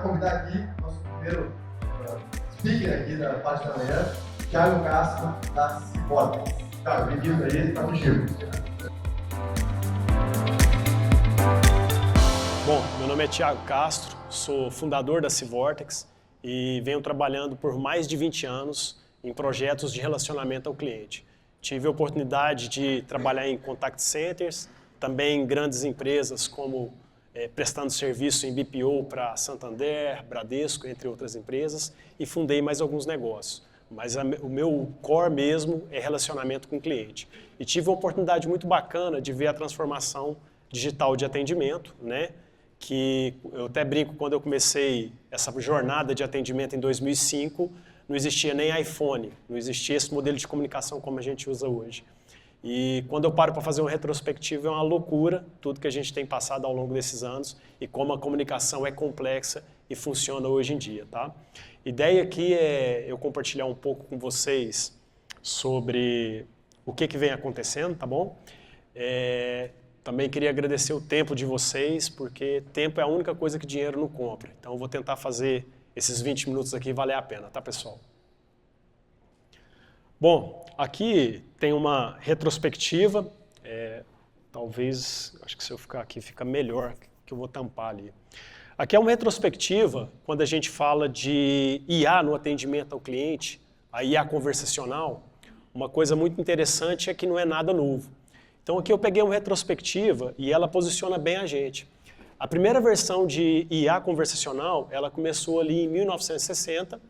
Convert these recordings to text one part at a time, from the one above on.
convidar aqui nosso primeiro speaker aqui da parte da manhã, Thiago Castro, da Civortex. Thiago, bem-vindo aí, tá contigo. Bom, meu nome é Thiago Castro, sou fundador da Civortex e venho trabalhando por mais de 20 anos em projetos de relacionamento ao cliente. Tive a oportunidade de trabalhar em contact centers, também em grandes empresas como prestando serviço em BPO para Santander, Bradesco, entre outras empresas, e fundei mais alguns negócios. Mas o meu core mesmo é relacionamento com o cliente. E tive uma oportunidade muito bacana de ver a transformação digital de atendimento, né? Que eu até brinco, quando eu comecei essa jornada de atendimento em 2005, não existia nem iPhone, não existia esse modelo de comunicação como a gente usa hoje. E quando eu paro para fazer uma retrospectiva, é uma loucura tudo que a gente tem passado ao longo desses anos e como a comunicação é complexa e funciona hoje em dia, tá? A ideia aqui é eu compartilhar um pouco com vocês sobre o que vem acontecendo, tá bom? Também queria agradecer o tempo de vocês, porque tempo é a única coisa que dinheiro não compra. Então eu vou tentar fazer esses 20 minutos aqui valer a pena, tá, pessoal? Bom, aqui tem uma retrospectiva, talvez, acho que se eu ficar aqui fica melhor, que eu vou tampar ali. Aqui é uma retrospectiva, quando a gente fala de IA no atendimento ao cliente, a IA conversacional, uma coisa muito interessante é que não é nada novo. Então aqui eu peguei uma retrospectiva e ela posiciona bem a gente. A primeira versão de IA conversacional, ela começou ali em 1960,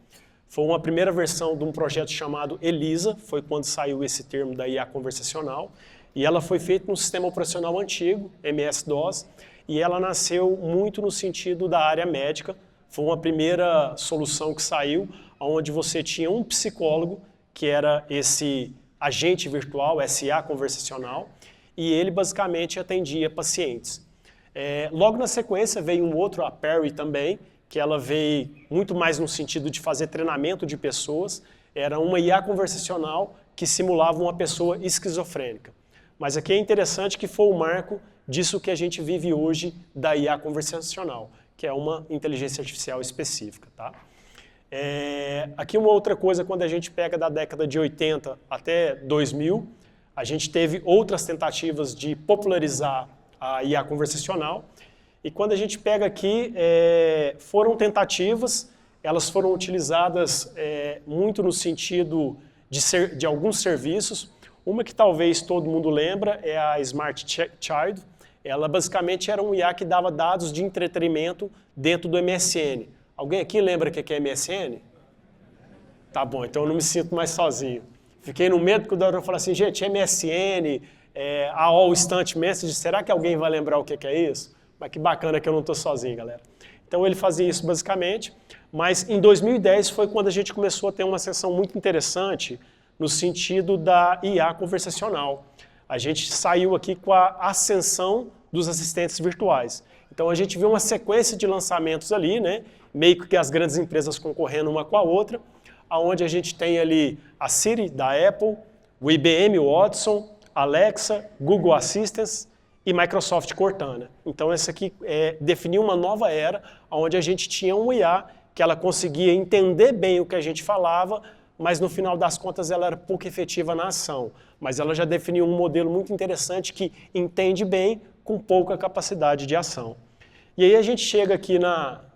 foi uma primeira versão de um projeto chamado ELISA, foi quando saiu esse termo da IA conversacional, e ela foi feita num sistema operacional antigo, MS-DOS, e ela nasceu muito no sentido da área médica, foi uma primeira solução que saiu, onde você tinha um psicólogo, que era esse agente virtual, SA conversacional, e ele basicamente atendia pacientes. Logo na sequência veio um outro, a Perry também, que ela veio muito mais no sentido de fazer treinamento de pessoas, era uma IA conversacional que simulava uma pessoa esquizofrênica. Mas aqui é interessante que foi o marco disso que a gente vive hoje da IA conversacional, que é uma inteligência artificial específica, tá? Aqui uma outra coisa, quando a gente pega da década de 80 até 2000, a gente teve outras tentativas de popularizar a IA conversacional, e quando a gente pega aqui, foram tentativas, elas foram utilizadas muito no sentido de alguns serviços. Uma que talvez todo mundo lembra é a Smart Child. Ela basicamente era um IA que dava dados de entretenimento dentro do MSN. Alguém aqui lembra o que é MSN? Tá bom, então eu não me sinto mais sozinho. Fiquei no medo que o doutor falou assim, gente, MSN, a All Instant Message, será que alguém vai lembrar o que é isso? Mas que bacana que eu não estou sozinho, galera. Então ele fazia isso basicamente, mas em 2010 foi quando a gente começou a ter uma sessão muito interessante no sentido da IA conversacional. A gente saiu aqui com a ascensão dos assistentes virtuais. Então a gente viu uma sequência de lançamentos ali, né? Meio que as grandes empresas concorrendo uma com a outra, onde a gente tem ali a Siri da Apple, o IBM Watson, Alexa, Google Assistant e Microsoft Cortana. Então essa aqui definiu uma nova era, onde a gente tinha um IA que ela conseguia entender bem o que a gente falava, mas no final das contas ela era pouco efetiva na ação. Mas ela já definiu um modelo muito interessante que entende bem com pouca capacidade de ação. E aí a gente chega aqui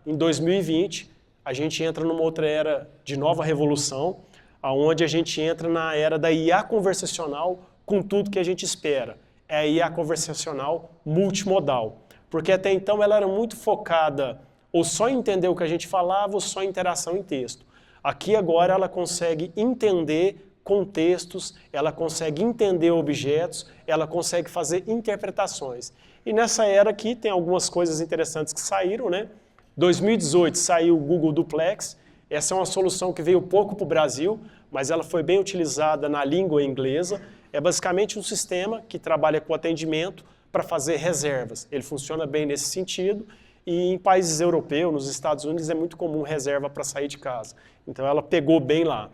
em 2020, a gente entra numa outra era de nova revolução, onde a gente entra na era da IA conversacional com tudo que a gente espera. É a IA conversacional multimodal. Porque até então ela era muito focada ou só em entender o que a gente falava ou só em interação em texto. Aqui agora ela consegue entender contextos, ela consegue entender objetos, ela consegue fazer interpretações. E nessa era aqui tem algumas coisas interessantes que saíram, né? 2018 saiu o Google Duplex, essa é uma solução que veio pouco para o Brasil, mas ela foi bem utilizada na língua inglesa. É basicamente um sistema que trabalha com atendimento para fazer reservas. Ele funciona bem nesse sentido e em países europeus, nos Estados Unidos, é muito comum reserva para sair de casa. Então ela pegou bem lá.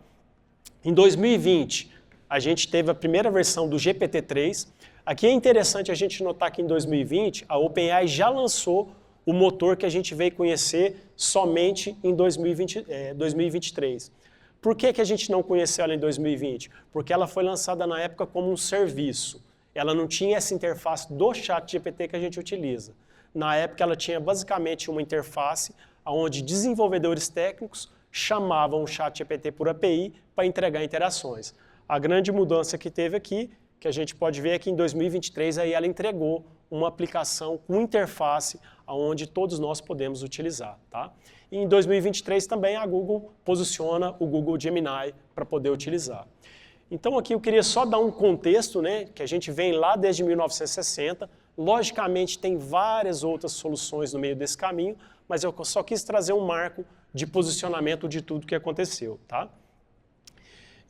Em 2020, a gente teve a primeira versão do GPT-3. Aqui é interessante a gente notar que em 2020 a OpenAI já lançou o motor que a gente veio conhecer somente em 2023. Por que a gente não conheceu ela em 2020? Porque ela foi lançada na época como um serviço. Ela não tinha essa interface do ChatGPT que a gente utiliza. Na época ela tinha basicamente uma interface onde desenvolvedores técnicos chamavam o ChatGPT por API para entregar interações. A grande mudança que teve aqui, que a gente pode ver é que em 2023 aí ela entregou uma aplicação com interface onde todos nós podemos utilizar. Tá? E em 2023 também a Google posiciona o Google Gemini para poder utilizar. Então aqui eu queria só dar um contexto, né, que a gente vem lá desde 1960, logicamente tem várias outras soluções no meio desse caminho, mas eu só quis trazer um marco de posicionamento de tudo que aconteceu. Tá?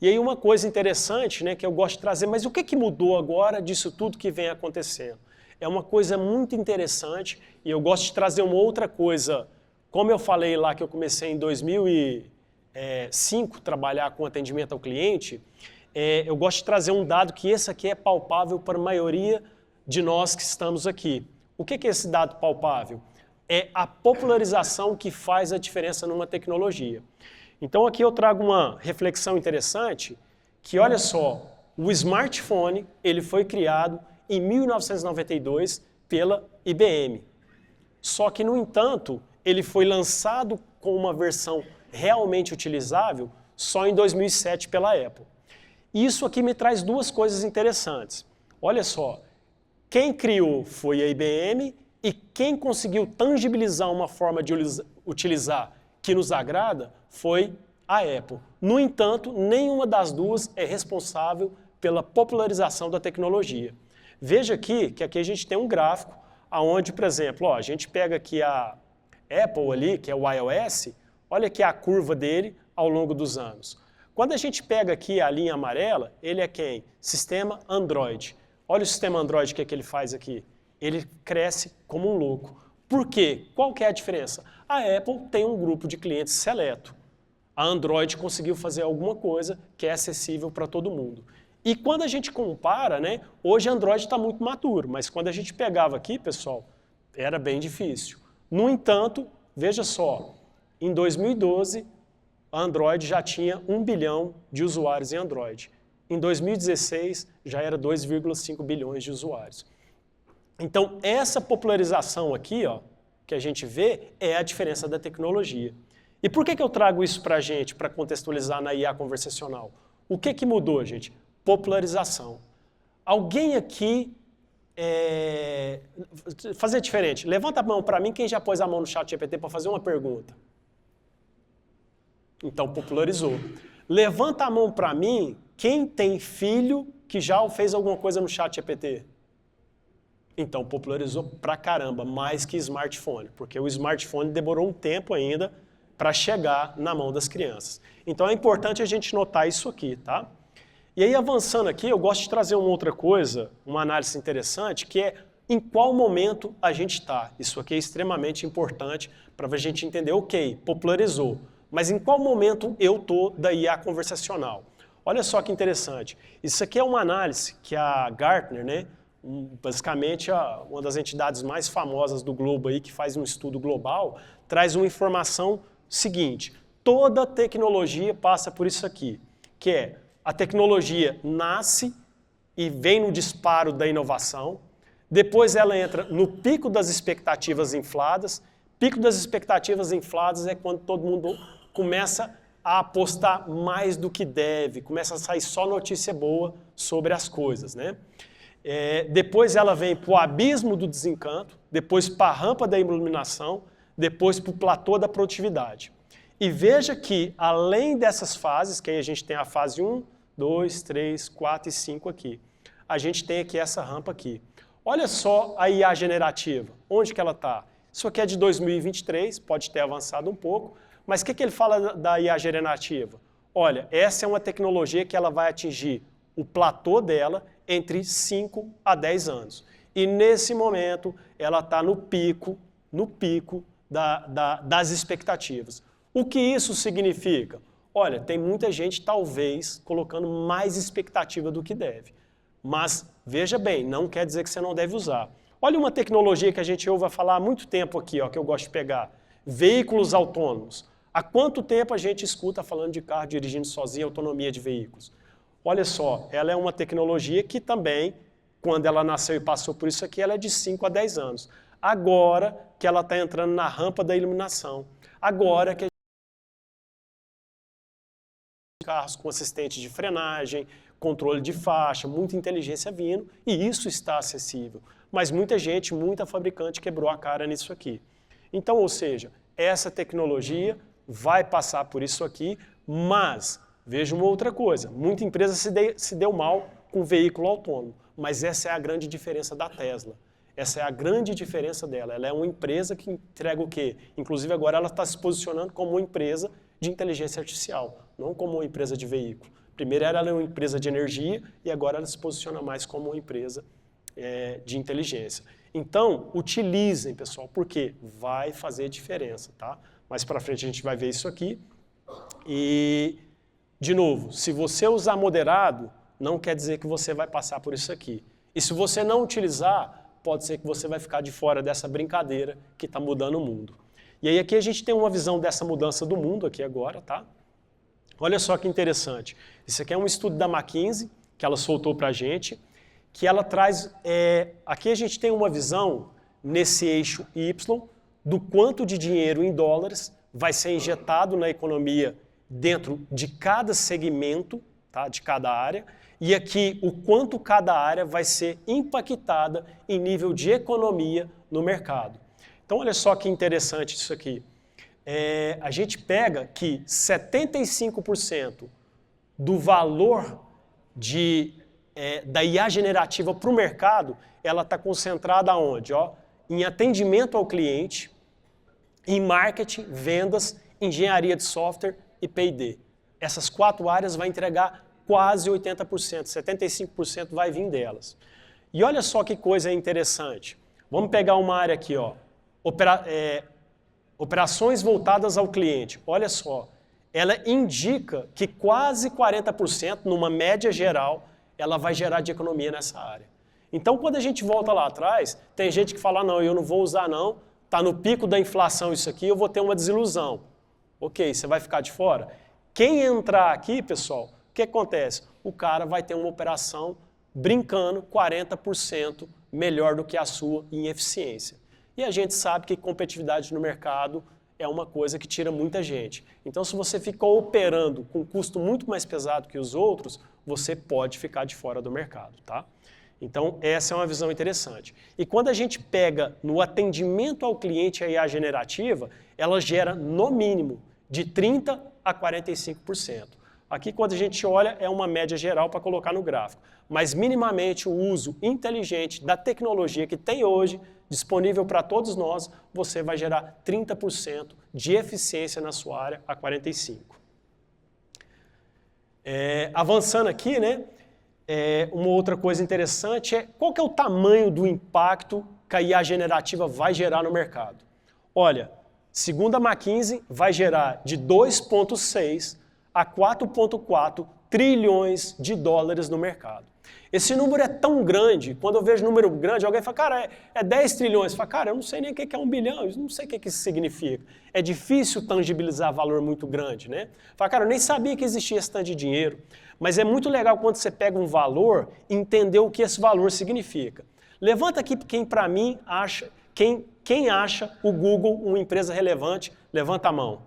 E aí uma coisa interessante, né, que eu gosto de trazer, mas o que mudou agora disso tudo que vem acontecendo? É uma coisa muito interessante e eu gosto de trazer uma outra coisa. Como eu falei lá que eu comecei em 2005 trabalhar com atendimento ao cliente, eu gosto de trazer um dado que esse aqui é palpável para a maioria de nós que estamos aqui. O que é esse dado palpável? É a popularização que faz a diferença numa tecnologia. Então aqui eu trago uma reflexão interessante, que olha só, o smartphone ele foi criado em 1992 pela IBM. Só que, no entanto, ele foi lançado com uma versão realmente utilizável só em 2007 pela Apple. Isso aqui me traz duas coisas interessantes. Olha só, quem criou foi a IBM e quem conseguiu tangibilizar uma forma de utilizar que nos agrada foi a Apple. No entanto, nenhuma das duas é responsável pela popularização da tecnologia. Veja aqui que aqui a gente tem um gráfico onde, por exemplo, ó, a gente pega aqui a Apple ali, que é o iOS, olha aqui a curva dele ao longo dos anos. Quando a gente pega aqui a linha amarela, ele é quem? Sistema Android. Olha o sistema Android, o que é que ele faz aqui? Ele cresce como um louco. Por quê? Qual que é a diferença? A Apple tem um grupo de clientes seleto. A Android conseguiu fazer alguma coisa que é acessível para todo mundo. E quando a gente compara, né, hoje Android está muito maduro, mas quando a gente pegava aqui, pessoal, era bem difícil. No entanto, veja só, em 2012, a Android já tinha 1 bilhão de usuários em Android. Em 2016, já era 2,5 bilhões de usuários. Então, essa popularização aqui, ó, que a gente vê, é a diferença da tecnologia. E por que eu trago isso para a gente, para contextualizar na IA conversacional? O que mudou, gente? Popularização. Alguém aqui, fazer diferente, levanta a mão para mim quem já pôs a mão no ChatGPT para fazer uma pergunta. Então popularizou. Levanta a mão para mim quem tem filho que já fez alguma coisa no ChatGPT. Então popularizou pra caramba, mais que smartphone, porque o smartphone demorou um tempo ainda para chegar na mão das crianças. Então é importante a gente notar isso aqui, tá? E aí, avançando aqui, eu gosto de trazer uma outra coisa, uma análise interessante, que é em qual momento a gente está. Isso aqui é extremamente importante para a gente entender, ok, popularizou, mas em qual momento eu estou da IA conversacional? Olha só que interessante. Isso aqui é uma análise que a Gartner, né, basicamente uma das entidades mais famosas do globo aí, que faz um estudo global, traz uma informação seguinte: toda tecnologia passa por isso aqui, que é a tecnologia nasce e vem no disparo da inovação, depois ela entra no pico das expectativas infladas. Pico das expectativas infladas é quando todo mundo começa a apostar mais do que deve, começa a sair só notícia boa sobre as coisas, né? Depois ela vem para o abismo do desencanto, depois para a rampa da iluminação, depois para o platô da produtividade. E veja que, além dessas fases, que aí a gente tem a fase 1, 2, 3, 4 e 5 aqui, a gente tem aqui essa rampa aqui. Olha só a IA generativa, onde que ela está? Isso aqui é de 2023, pode ter avançado um pouco, mas o que ele fala da IA generativa? Olha, essa é uma tecnologia que ela vai atingir o platô dela entre 5 a 10 anos. E nesse momento ela está no pico das expectativas. O que isso significa? Olha, tem muita gente talvez colocando mais expectativa do que deve. Mas veja bem, não quer dizer que você não deve usar. Olha uma tecnologia que a gente ouve falar há muito tempo aqui, ó, que eu gosto de pegar. Veículos autônomos. Há quanto tempo a gente escuta falando de carro dirigindo sozinho, autonomia de veículos? Olha só, ela é uma tecnologia que também, quando ela nasceu e passou por isso aqui, ela é de 5 a 10 anos. Agora que ela está entrando na rampa da iluminação. Agora que carros com assistente de frenagem, controle de faixa, muita inteligência vindo, e isso está acessível. Mas muita gente, muita fabricante quebrou a cara nisso aqui. Então, ou seja, essa tecnologia vai passar por isso aqui, mas veja uma outra coisa, muita empresa se deu mal com veículo autônomo, mas essa é a grande diferença da Tesla. Essa é a grande diferença dela. Ela é uma empresa que entrega o quê? Inclusive agora ela está se posicionando como uma empresa de inteligência artificial, não como uma empresa de veículo. Primeiro ela é uma empresa de energia e agora ela se posiciona mais como uma empresa de inteligência. Então, utilizem, pessoal, porque vai fazer diferença, tá? Mais para frente a gente vai ver isso aqui. E, de novo, se você usar moderado, não quer dizer que você vai passar por isso aqui. E se você não utilizar, pode ser que você vai ficar de fora dessa brincadeira que está mudando o mundo. E aí aqui a gente tem uma visão dessa mudança do mundo aqui agora, tá? Olha só que interessante. Isso aqui é um estudo da McKinsey, que ela soltou para a gente, que ela traz... aqui a gente tem uma visão, nesse eixo Y, do quanto de dinheiro em dólares vai ser injetado na economia dentro de cada segmento, tá? De cada área, e aqui o quanto cada área vai ser impactada em nível de economia no mercado. Então olha só que interessante isso aqui. A gente pega que 75% do valor da IA generativa para o mercado, ela está concentrada aonde? Ó, em atendimento ao cliente, em marketing, vendas, engenharia de software e P&D. Essas 4 áreas vão entregar quase 80%, 75% vai vir delas. E olha só que coisa interessante. Vamos pegar uma área aqui, ó, operações voltadas ao cliente. Olha só, ela indica que quase 40%, numa média geral, ela vai gerar de economia nessa área. Então, quando a gente volta lá atrás, tem gente que fala, não, eu não vou usar não, está no pico da inflação isso aqui, eu vou ter uma desilusão. Ok, você vai ficar de fora? Quem entrar aqui, pessoal, o que acontece? O cara vai ter uma operação brincando 40% melhor do que a sua em eficiência. E a gente sabe que competitividade no mercado é uma coisa que tira muita gente. Então, se você ficou operando com um custo muito mais pesado que os outros, você pode ficar de fora do mercado, tá? Então, essa é uma visão interessante. E quando a gente pega no atendimento ao cliente a IA generativa, ela gera, no mínimo, de 30% a 45%. Aqui, quando a gente olha, é uma média geral para colocar no gráfico. Mas, minimamente, o uso inteligente da tecnologia que tem hoje, disponível para todos nós, você vai gerar 30% de eficiência na sua área a 45%. Avançando aqui, né? Uma outra coisa interessante é qual que é o tamanho do impacto que a IA generativa vai gerar no mercado. Olha, segundo a McKinsey, vai gerar de 2,6 a 4,4 trilhões de dólares no mercado. Esse número é tão grande, quando eu vejo número grande, alguém fala, cara, é 10 trilhões. Fala, cara, eu não sei nem o que é 1 bilhão, eu não sei o que isso significa. É difícil tangibilizar valor muito grande, né? Fala, cara, eu nem sabia que existia esse tanto de dinheiro. Mas é muito legal quando você pega um valor e entender o que esse valor significa. Levanta aqui quem, para mim, acha, quem acha o Google uma empresa relevante, levanta a mão.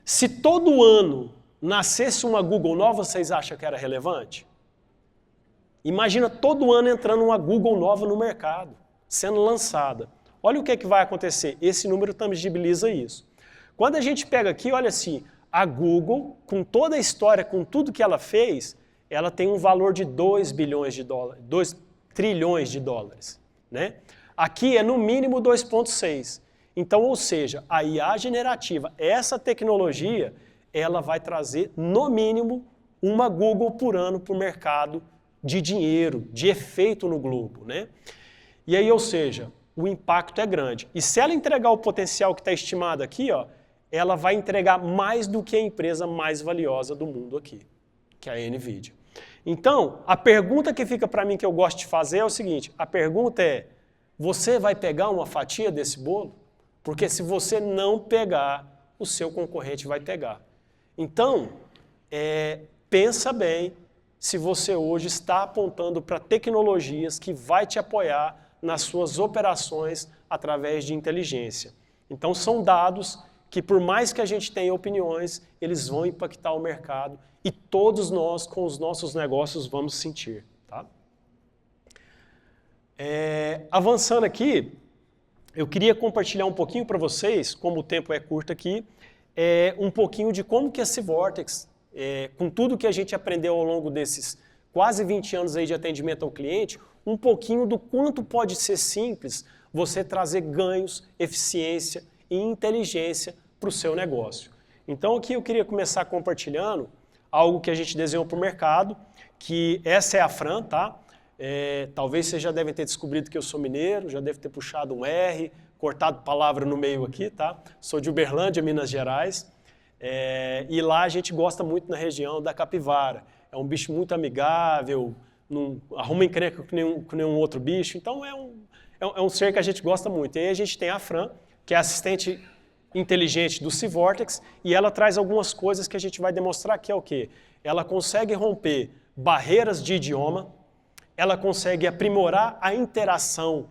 Se todo ano nascesse uma Google nova, vocês acham que era relevante? Imagina todo ano entrando uma Google nova no mercado, sendo lançada. Olha o que é que vai acontecer. Esse número tangibiliza isso. Quando a gente pega aqui, olha assim, a Google, com toda a história, com tudo que ela fez, ela tem um valor de 2 bilhões de dólares, 2 trilhões de dólares, né? Aqui é no mínimo 2,6. Então, ou seja, a IA generativa, essa tecnologia, ela vai trazer, no mínimo, uma Google por ano para o mercado de dinheiro, de efeito no globo, né? E aí, ou seja, o impacto é grande. E se ela entregar o potencial que está estimado aqui, ó, ela vai entregar mais do que a empresa mais valiosa do mundo aqui, que é a NVIDIA. Então, a pergunta que fica para mim que eu gosto de fazer é o seguinte, a pergunta é, você vai pegar uma fatia desse bolo? Porque se você não pegar, o seu concorrente vai pegar. Então, pensa bem se você hoje está apontando para tecnologias que vai te apoiar nas suas operações através de inteligência. Então, são dados que, por mais que a gente tenha opiniões, eles vão impactar o mercado e todos nós, com os nossos negócios, vamos sentir. Tá? Avançando aqui, eu queria compartilhar um pouquinho para vocês, como o tempo é curto aqui, um pouquinho de como que a Civortex, com tudo que a gente aprendeu ao longo desses quase 20 anos aí de atendimento ao cliente, um pouquinho do quanto pode ser simples você trazer ganhos, eficiência e inteligência para o seu negócio. Então aqui eu queria começar compartilhando algo que a gente desenhou para o mercado, que essa é a Fran, tá? Talvez vocês já devem ter descobrido que eu sou mineiro, já deve ter puxado um R, cortado palavra no meio aqui, tá? Sou de Uberlândia, Minas Gerais, e lá a gente gosta muito na região da capivara. É um bicho muito amigável, não arruma encrenca com nenhum outro bicho, então é um ser que a gente gosta muito. E aí a gente tem a Fran, que é assistente inteligente do Civortex, e ela traz algumas coisas que a gente vai demonstrar que é o quê? Ela consegue romper barreiras de idioma, ela consegue aprimorar a interação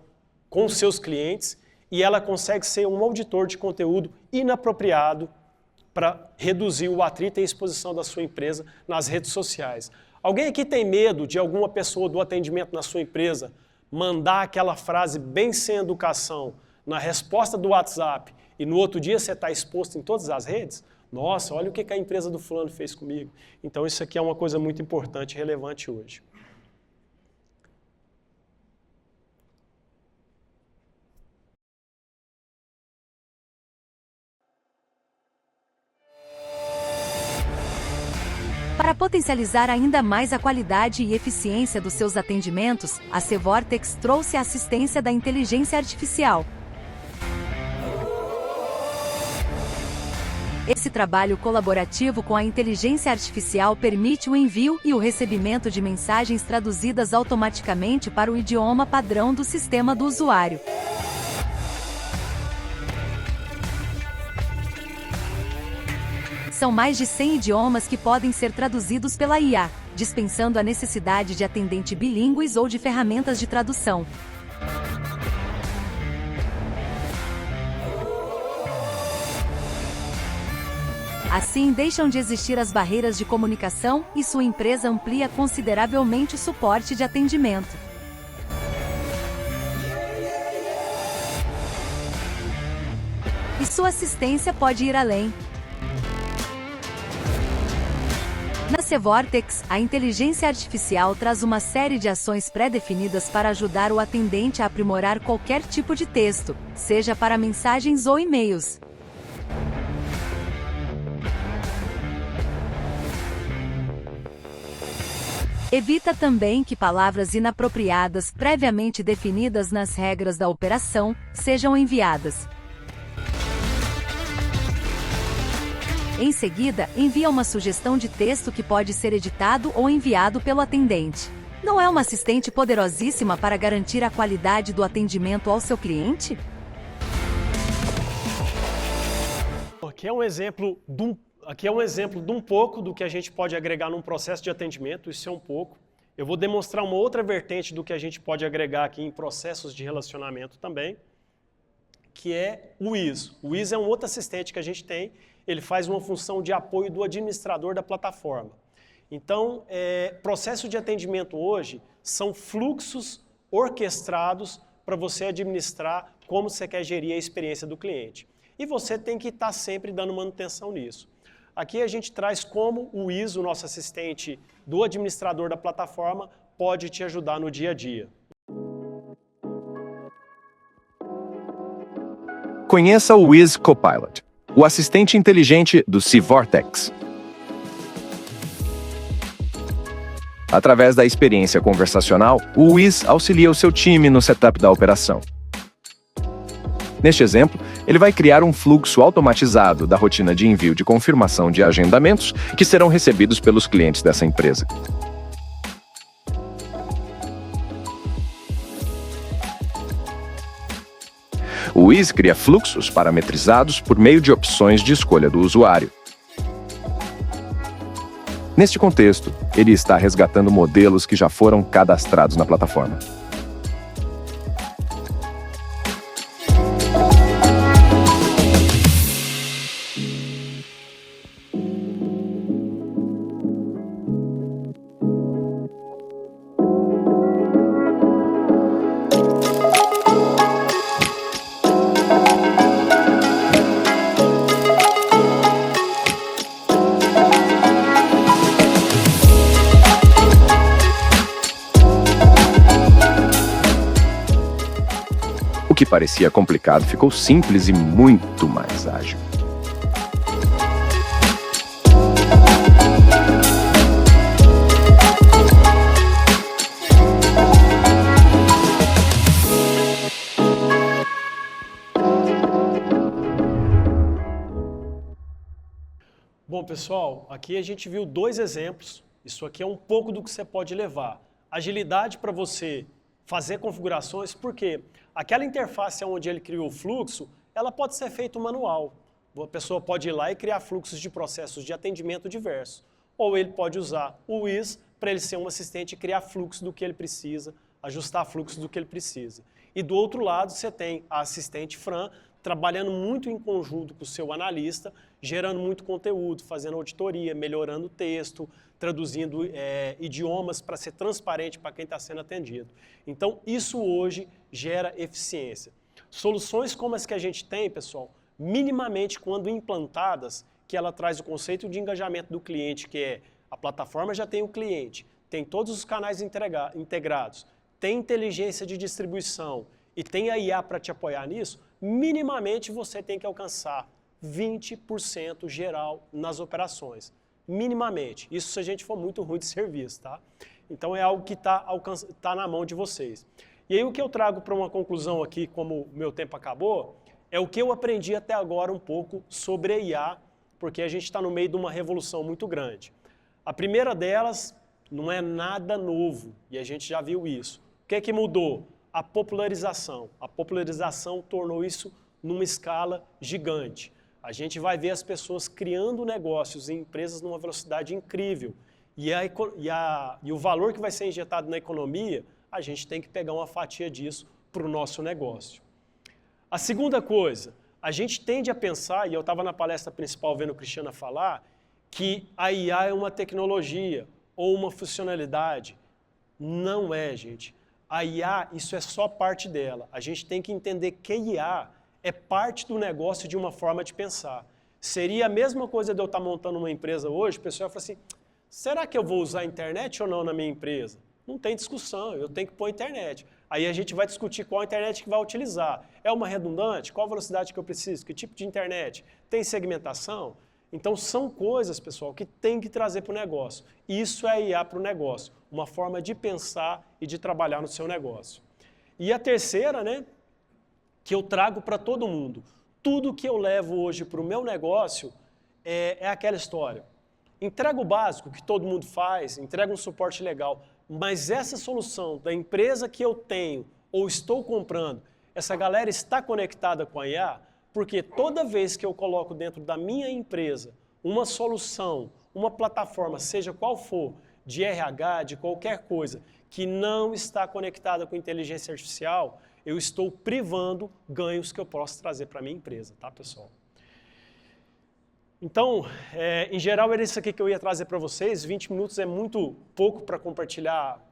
com os seus clientes e ela consegue ser um auditor de conteúdo inapropriado para reduzir o atrito e a exposição da sua empresa nas redes sociais. Alguém aqui tem medo de alguma pessoa do atendimento na sua empresa mandar aquela frase bem sem educação na resposta do WhatsApp e no outro dia você está exposto em todas as redes? Nossa, olha o que a empresa do fulano fez comigo. Então isso aqui é uma coisa muito importante e relevante hoje. Para potencializar ainda mais a qualidade e eficiência dos seus atendimentos, a Civortex trouxe a assistência da inteligência artificial. Esse trabalho colaborativo com a inteligência artificial permite o envio e o recebimento de mensagens traduzidas automaticamente para o idioma padrão do sistema do usuário. São mais de 100 idiomas que podem ser traduzidos pela IA, dispensando a necessidade de atendente bilíngues ou de ferramentas de tradução. Assim, deixam de existir as barreiras de comunicação e sua empresa amplia consideravelmente o suporte de atendimento. E sua assistência pode ir além. Na Civortex, a inteligência artificial traz uma série de ações pré-definidas para ajudar o atendente a aprimorar qualquer tipo de texto, seja para mensagens ou e-mails. Evita também que palavras inapropriadas previamente definidas nas regras da operação sejam enviadas. Em seguida, envia uma sugestão de texto que pode ser editado ou enviado pelo atendente. Não é uma assistente poderosíssima para garantir a qualidade do atendimento ao seu cliente? Aqui é um exemplo de um pouco do que a gente pode agregar num processo de atendimento, isso é um pouco. Eu vou demonstrar uma outra vertente do que a gente pode agregar aqui em processos de relacionamento também, que é o WIS. O WIS é um outro assistente que a gente tem, ele faz uma função de apoio do administrador da plataforma. Então, processo de atendimento hoje são fluxos orquestrados para você administrar como você quer gerir a experiência do cliente. E você tem que estar sempre dando manutenção nisso. Aqui a gente traz como o WIS, o nosso assistente do administrador da plataforma, pode te ajudar no dia a dia. Conheça o WIS Copilot, o assistente inteligente do Civortex. Através da experiência conversacional, o WIS auxilia o seu time no setup da operação. Neste exemplo, ele vai criar um fluxo automatizado da rotina de envio de confirmação de agendamentos que serão recebidos pelos clientes dessa empresa. O Wiz cria fluxos parametrizados por meio de opções de escolha do usuário. Neste contexto, ele está resgatando modelos que já foram cadastrados na plataforma. O que parecia complicado ficou simples e muito mais ágil. Bom, pessoal, aqui a gente viu 2 exemplos. Isso aqui é um pouco do que você pode levar. Agilidade para você fazer configurações, porque aquela interface onde ele criou o fluxo, ela pode ser feita manual. A pessoa pode ir lá e criar fluxos de processos de atendimento diversos. Ou ele pode usar o Wiz para ele ser um assistente e criar fluxo do que ele precisa, ajustar fluxo do que ele precisa. E do outro lado você tem a assistente Fran, trabalhando muito em conjunto com o seu analista, gerando muito conteúdo, fazendo auditoria, melhorando o texto, traduzindo idiomas para ser transparente para quem está sendo atendido. Então, isso hoje gera eficiência. Soluções como as que a gente tem, pessoal, minimamente quando implantadas, que ela traz o conceito de engajamento do cliente, que é a plataforma já tem o cliente, tem todos os canais integrados, tem inteligência de distribuição e tem a IA para te apoiar nisso, minimamente você tem que alcançar 20% geral nas operações. Minimamente. Isso se a gente for muito ruim de serviço, tá? Então é algo que tá na mão de vocês. E aí o que eu trago para uma conclusão aqui, como o meu tempo acabou, é o que eu aprendi até agora um pouco sobre a IA, porque a gente está no meio de uma revolução muito grande. A primeira delas não é nada novo, e a gente já viu isso. O que é que mudou? A popularização. A popularização tornou isso numa escala gigante. A gente vai ver as pessoas criando negócios em empresas numa velocidade incrível. E o valor que vai ser injetado na economia, a gente tem que pegar uma fatia disso para o nosso negócio. A segunda coisa, a gente tende a pensar, e eu estava na palestra principal vendo o Cristiano falar, que a IA é uma tecnologia ou uma funcionalidade. Não é, gente. A IA, isso é só parte dela. A gente tem que entender que a IA é parte do negócio de uma forma de pensar. Seria a mesma coisa de eu estar montando uma empresa hoje, o pessoal fala assim, será que eu vou usar a internet ou não na minha empresa? Não tem discussão, eu tenho que pôr a internet. Aí a gente vai discutir qual internet que vai utilizar. É uma redundante? Qual velocidade que eu preciso? Que tipo de internet? Tem segmentação? Então são coisas, pessoal, que tem que trazer para o negócio. Isso é IA para o negócio, uma forma de pensar e de trabalhar no seu negócio. E a terceira, né, que eu trago para todo mundo. Tudo que eu levo hoje para o meu negócio é aquela história. Entrega o básico que todo mundo faz, entrega um suporte legal, mas essa solução da empresa que eu tenho ou estou comprando, essa galera está conectada com a IA, porque toda vez que eu coloco dentro da minha empresa uma solução, uma plataforma, seja qual for, de RH, de qualquer coisa, que não está conectada com inteligência artificial, eu estou privando ganhos que eu posso trazer para a minha empresa, tá, pessoal? Então, em geral, era isso aqui que eu ia trazer para vocês. 20 minutos é muito pouco para compartilhar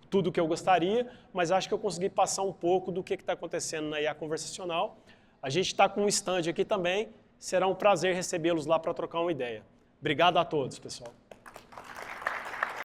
tudo o que eu gostaria, mas acho que eu consegui passar um pouco do que está acontecendo na IA conversacional. A gente está com um stand aqui também, será um prazer recebê-los lá para trocar uma ideia. Obrigado a todos, pessoal.